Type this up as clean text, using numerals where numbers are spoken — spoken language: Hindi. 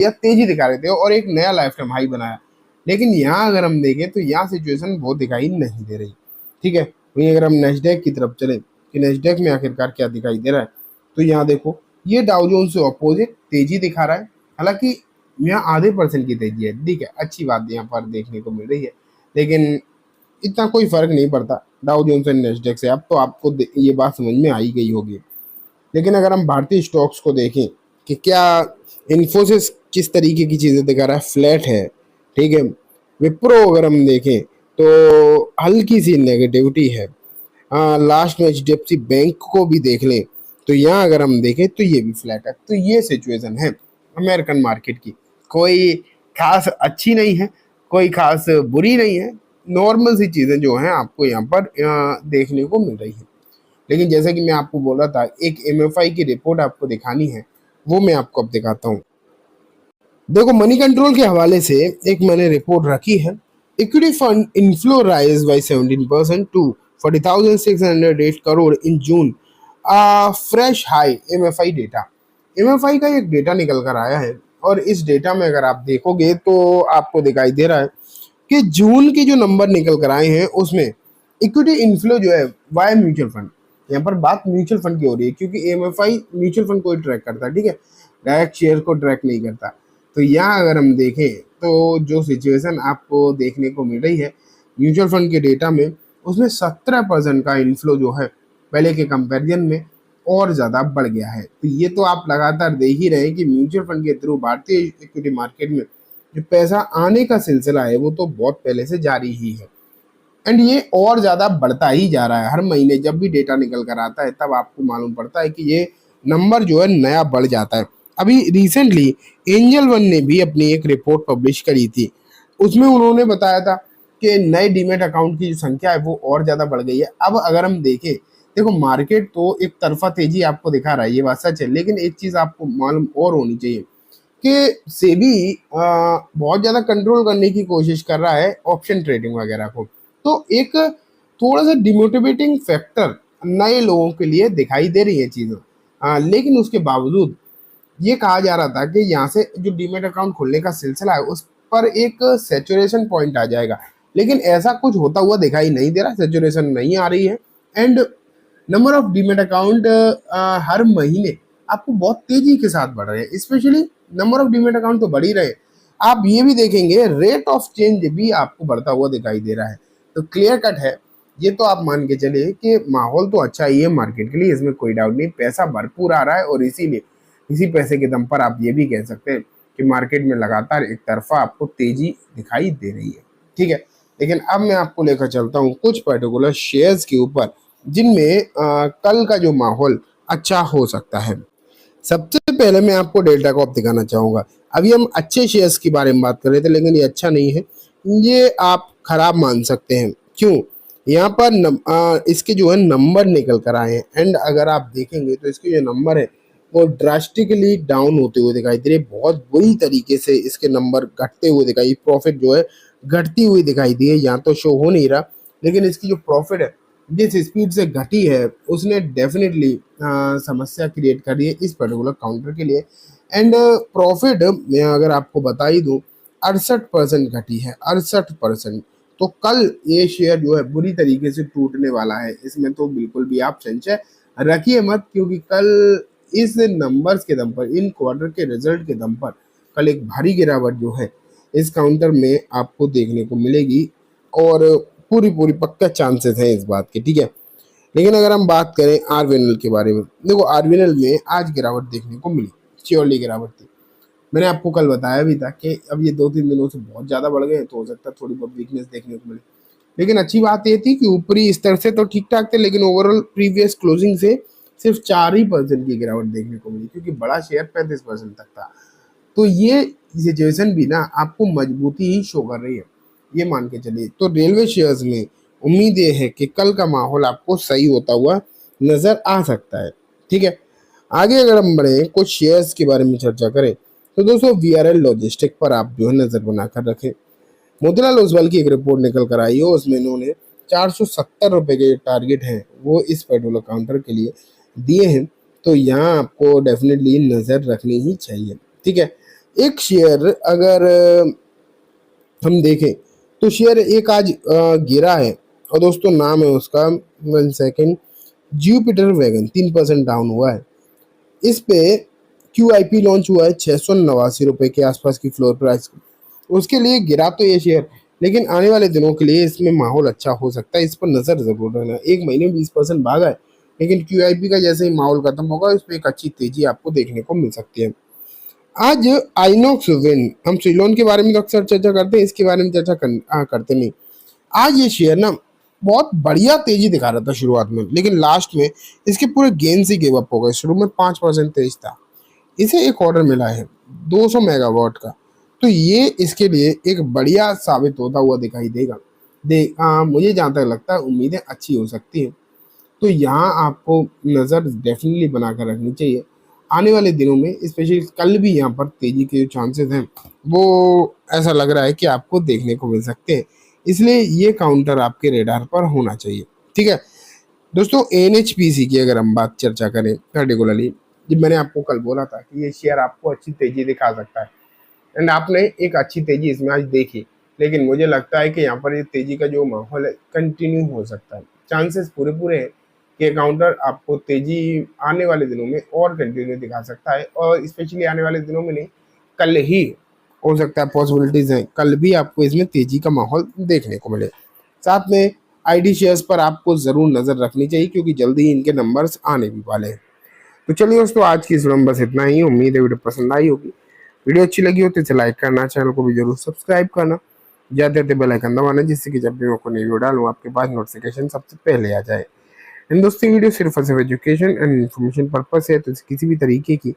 या तेजी दिखा रहे थे और एक नया लाइफ टाइम हाई बनाया। लेकिन यहाँ अगर हम देखें तो यहाँ सिचुएशन बहुत दिखाई नहीं दे रही। ठीक है, वहीं अगर हम नेस्डैक की तरफ चले कि नेस्डैक में आखिरकार क्या दिखाई दे रहा है, तो यहाँ देखो ये डाउ जोन्स से अपोजिट तेजी दिखा रहा है। हालांकि यहाँ आधे % की तेजी है, ठीक है, अच्छी बात यहाँ पर देखने को मिल रही है। लेकिन इतना कोई फर्क नहीं पड़ता डाउ जोन्स एंड नेस्डैक से। अब तो आपको ये बात समझ में आई गई होगी। लेकिन अगर हम भारतीय स्टॉक्स को देखें कि क्या इन्फोसिस किस तरीके की चीज़ें दिखा रहा है, फ्लैट है। ठीक है, विप्रो अगर हम देखें तो हल्की सी नेगेटिविटी है। लास्ट में एचडीएफसी बैंक को भी देख लें तो यहाँ अगर हम देखें तो ये भी फ्लैट है। तो ये सिचुएशन है अमेरिकन मार्केट की, कोई खास अच्छी नहीं है, कोई खास बुरी नहीं है, नॉर्मल सी चीज़ें जो हैं आपको यहाँ पर देखने को मिल रही है। लेकिन जैसे कि मैं आपको बोला था एक एमएफआई की रिपोर्ट आपको दिखानी है, वो मैं आपको अब दिखाता हूँ। देखो मनी कंट्रोल के हवाले से एक मैंने रिपोर्ट रखी है। Equity fund inflow rise by 17% to 40,608 crore in June, fresh high MFI data. MFI का एक डेटा निकल कर आया है और इस डेटा में अगर आप देखोगे तो आपको दिखाई दे रहा है कि जून के जो नंबर निकल कर आए हैं उसमें इक्विटी इनफ्लो जो है वाया म्यूचुअल फंड, यहाँ पर बात म्यूचुअल फंड की हो रही है क्योंकि एमएफआई म्यूचुअल फंड को ही ट्रैक करता है। ठीक है, डायरेक्ट शेयर को ट्रैक नहीं करता। तो यहाँ अगर हम देखें तो जो सिचुएशन आपको देखने को मिल रही है म्यूचुअल फंड के डेटा में, उसमें 17% का इनफ्लो जो है पहले के कंपैरिजन में और ज़्यादा बढ़ गया है। तो ये तो आप लगातार देख ही रहे हैं कि म्यूचुअल फंड के थ्रू भारतीय इक्विटी मार्केट में जो पैसा आने का सिलसिला है वो तो बहुत पहले से जारी ही है एंड ये और ज़्यादा बढ़ता ही जा रहा है। हर महीने जब भी डेटा निकल कर आता है तब आपको मालूम पड़ता है कि ये नंबर जो है नया बढ़ जाता है। अभी रिसेंटली एंजल वन ने भी अपनी एक रिपोर्ट पब्लिश करी थी, उसमें उन्होंने बताया था कि नए डीमेट अकाउंट की जो संख्या है वो और ज़्यादा बढ़ गई है। अब अगर हम देखें, देखो मार्केट तो एक तरफा तेजी आपको दिखा रहा है, ये बात सच है, लेकिन एक चीज़ आपको मालूम और होनी चाहिए कि सेबी बहुत ज़्यादा कंट्रोल करने की कोशिश कर रहा है ऑप्शन ट्रेडिंग वगैरह को। तो एक थोड़ा सा डिमोटिवेटिंग फैक्टर नए लोगों के लिए दिखाई दे रही है चीज़ें। लेकिन उसके बावजूद ये कहा जा रहा था कि यहाँ से जो डीमेट अकाउंट खोलने का सिलसिला है उस पर एक सैचुरेशन पॉइंट आ जाएगा, लेकिन ऐसा कुछ होता हुआ दिखाई नहीं दे रहा, सैचुरेशन नहीं आ रही है and number of demat account हर महीने आपको बहुत तेजी के साथ बढ़ रहे हैं। Specially number of demat account तो बढ़ ही रहे, आप ये भी देखेंगे रेट ऑफ चेंज भी आपको बढ़ता हुआ दिखाई दे रहा है। तो क्लियर कट है, ये तो आप मान के चलिए कि माहौल तो अच्छा ही है मार्केट के लिए, इसमें कोई डाउट नहीं, पैसा भरपूर आ रहा है और इसीलिए इसी पैसे के दम पर आप ये भी कह सकते हैं कि मार्केट में लगातार एक तरफा आपको तेजी दिखाई दे रही है। ठीक है, लेकिन अब मैं आपको लेकर चलता हूँ कुछ पर्टिकुलर शेयर्स के ऊपर जिनमें कल का जो माहौल अच्छा हो सकता है। सबसे पहले मैं आपको डेल्टा कॉर्प दिखाना चाहूँगा। अभी हम अच्छे शेयर्स के बारे में बात कर रहे थे, लेकिन ये अच्छा नहीं है, ये आप खराब मान सकते हैं। क्यों? यहाँ पर इसके जो है नंबर निकल कर आए हैं एंड अगर आप देखेंगे तो इसके जो नंबर है वो ड्रास्टिकली डाउन होते हुए दिखाई दे रहे, बहुत बुरी तरीके से इसके नंबर घटते हुए दिखाई, प्रॉफिट जो है घटती हुई दिखाई दी है। यहाँ तो शो हो नहीं रहा, लेकिन इसकी जो प्रॉफिट है जिस स्पीड से घटी है उसने डेफिनेटली समस्या क्रिएट करी है इस पर्टिकुलर काउंटर के लिए एंड प्रॉफिट मैं अगर आपको बता ही दूँ 68% घटी है, 68%। तो कल ये शेयर जो है बुरी तरीके से टूटने वाला है, इसमें तो बिल्कुल भी आप संशय रखिए मत, क्योंकि कल इस नंबर्स के दम पर, इन क्वार्टर के रिजल्ट के दम पर कल एक भारी गिरावट जो है इस काउंटर में आपको देखने को मिलेगी और पूरी पूरी पक्का चांसेस हैं इस बात के। ठीक है, लेकिन अगर हम बात करें आरवीएनएल के बारे में, देखो आरवीएनएल में आज गिरावट देखने को मिली, श्योरली गिरावट थी। मैंने आपको कल बताया भी था कि अब ये 2-3 दिनों से बहुत ज़्यादा बढ़ गए तो हो सकता है थोड़ी बहुत वीकनेस देखने को मिले। लेकिन अच्छी बात ये थी कि ऊपरी स्तर से तो ठीक ठाक थे, लेकिन ओवरऑल प्रीवियस क्लोजिंग से सिर्फ 4% की गिरावट देखने को मिली, क्योंकि बड़ा शेयर 35% तक था। तो ये सिचुएशन भी ना आपको मजबूती ही शो कर रही है, ये मान के चलिए। तो रेलवे शेयर्स में उम्मीद ये है कि कल का माहौल आपको सही होता हुआ नजर आ सकता है। ठीक है, आगे अगर हम बढ़े कुछ शेयर्स के बारे में चर्चा करें तो दोस्तों वीआरएल लॉजिस्टिक पर आप जो है नजर बनाकर रखें। मोतीलाल ओसवाल की एक रिपोर्ट निकल कर आई है, उसमें इन्होंने 470 रुपये के टारगेट हैं वो इस पर्टिकुलर काउंटर के लिए दिए हैं। तो यहाँ आपको डेफिनेटली नज़र रखनी ही चाहिए। ठीक है, एक शेयर अगर हम देखें तो शेयर एक आज गिरा है, और दोस्तों नाम है उसका, 1 सेकेंड, जुपिटर वैगन, 3% डाउन हुआ है। इस पे QIP लॉन्च हुआ है 689 रुपए के आसपास की फ्लोर प्राइस। उसके लिए गिरा तो ये शेयर, लेकिन आने वाले दिनों के लिए इसमें माहौल अच्छा हो सकता है, इस पर नजर जरूर रखना। एक महीने में 20% भागा है, लेकिन QIP का जैसे ही माहौल खत्म होगा, इस पर एक अच्छी तेजी आपको देखने को मिल सकती है। आज आइनॉक्स विन, हम सिलोन के बारे में तो अक्सर चर्चा करते हैं, इसके बारे में चर्चा करते नहीं। आज ये शेयर ना बहुत बढ़िया तेजी दिखा रहा था शुरुआत में, लेकिन लास्ट में इसके पूरे गेन से गिव अप हो गए। शुरू में 5% तेज था। इसे एक ऑर्डर मिला है 200 मेगावाट का, तो ये इसके लिए एक बढ़िया साबित होता हुआ दिखाई देगा। मुझे जहाँ तक लगता है उम्मीदें अच्छी हो सकती हैं, तो यहाँ आपको नज़र डेफिनेटली बनाकर रखनी चाहिए। आने वाले दिनों में स्पेशली कल भी यहाँ पर तेजी के जो चांसेस हैं वो ऐसा लग रहा है कि आपको देखने को मिल सकते हैं, इसलिए ये काउंटर आपके रेडार पर होना चाहिए। ठीक है दोस्तों, NHPC की अगर हम बात चर्चा करें पर्टिकुलरली, जब मैंने आपको कल बोला था कि ये शेयर आपको अच्छी तेजी दिखा सकता है, एंड आपने एक अच्छी तेजी इसमें आज देखी, लेकिन मुझे लगता है कि यहाँ पर ये तेजी का जो माहौल है कंटिन्यू हो सकता है। चांसेस पूरे पूरे हैं कि काउंटर आपको तेजी आने वाले दिनों में और कंटिन्यू दिखा सकता है, और स्पेशली आने वाले दिनों में नहीं, कल ही हो सकता है, पॉसिबिलिटीज हैं कल भी आपको इसमें तेजी का माहौल देखने को मिले। साथ में ID शेयर्स पर आपको ज़रूर नज़र रखनी चाहिए, क्योंकि जल्दी ही इनके नंबर्स आने भी वाले हैं। तो चलिए दोस्तों, आज की इस वीडियो में बस इतना ही। उम्मीद है वीडियो पसंद आई होगी। वीडियो अच्छी लगी हो तो इसे लाइक करना, चैनल को भी जरूर सब्सक्राइब करना, जाते जाते बेल आइकन दबाना, जिससे कि जब भी मैं कोई नई वीडियो डालूँ आपके पास नोटिफिकेशन सबसे पहले आ जाए। एंड दोस्तों, वीडियो सिर्फ और सिर्फ एजुकेशन एंड इन्फॉर्मेशन पर्पस है, तो किसी भी तरीके की